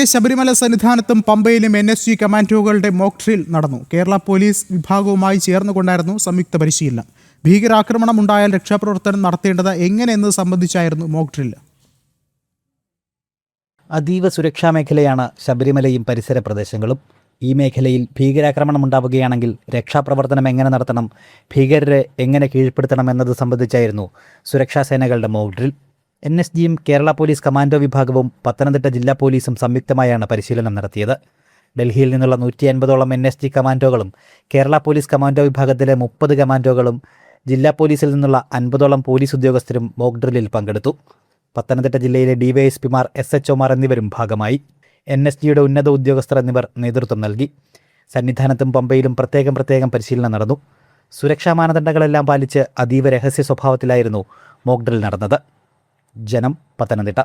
ശബരിമല സന്നിധാനത്തും പമ്പയിലും NSG കമാൻഡോകളുടെ mock drill നടന്നു. Kerala police വിഭാഗവുമായി ചേർന്നുകൊണ്ടായിരുന്നു സംയുക്ത പരിശീലനം. ഭീകരാക്രമണം ഉണ്ടായാൽ രക്ഷാപ്രവർത്തനം നടത്തേണ്ടത് എങ്ങനെയെന്നത് സംബന്ധിച്ചായിരുന്നു മോക്ക് ഡ്രിൽ. അതീവ സുരക്ഷാ മേഖലയാണ് ശബരിമലയും പരിസര പ്രദേശങ്ങളും. ഈ മേഖലയിൽ ഭീകരാക്രമണം ഉണ്ടാവുകയാണെങ്കിൽ രക്ഷാപ്രവർത്തനം എങ്ങനെ നടത്തണം, ഭീകരരെ എങ്ങനെ കീഴ്പ്പെടുത്തണം എന്നത് സംബന്ധിച്ചായിരുന്നു സുരക്ഷാ സേനകളുടെ മോക്ക് ഡ്രിൽ. NSGയും കേരള പോലീസ് കമാൻഡോ വിഭാഗവും പത്തനംതിട്ട ജില്ലാ പോലീസും സംയുക്തമായാണ് പരിശീലനം നടത്തിയത്. ഡൽഹിയിൽ നിന്നുള്ള 150ഓളം NSG കമാൻഡോകളും കേരള പോലീസ് കമാൻഡോ വിഭാഗത്തിലെ 30 കമാൻഡോകളും ജില്ലാ പോലീസിൽ നിന്നുള്ള 50ഓളം പോലീസ് ഉദ്യോഗസ്ഥരും മോക്ക് ഡ്രില്ലിൽ പങ്കെടുത്തു. പത്തനംതിട്ട ജില്ലയിലെ DYSPമാർ, SHOമാർ എന്നിവരും ഭാഗമായി. NSGയുടെ ഉന്നത ഉദ്യോഗസ്ഥർ എന്നിവർ നേതൃത്വം നൽകി. സന്നിധാനത്തും പമ്പയിലും പ്രത്യേകം പരിശീലനം നടന്നു. സുരക്ഷാ മാനദണ്ഡങ്ങളെല്ലാം പാലിച്ച് അതീവ രഹസ്യ സ്വഭാവത്തിലായിരുന്നു മോക്ക് ഡ്രിൽ നടന്നത്. ജനം, പത്തനംതിട്ട.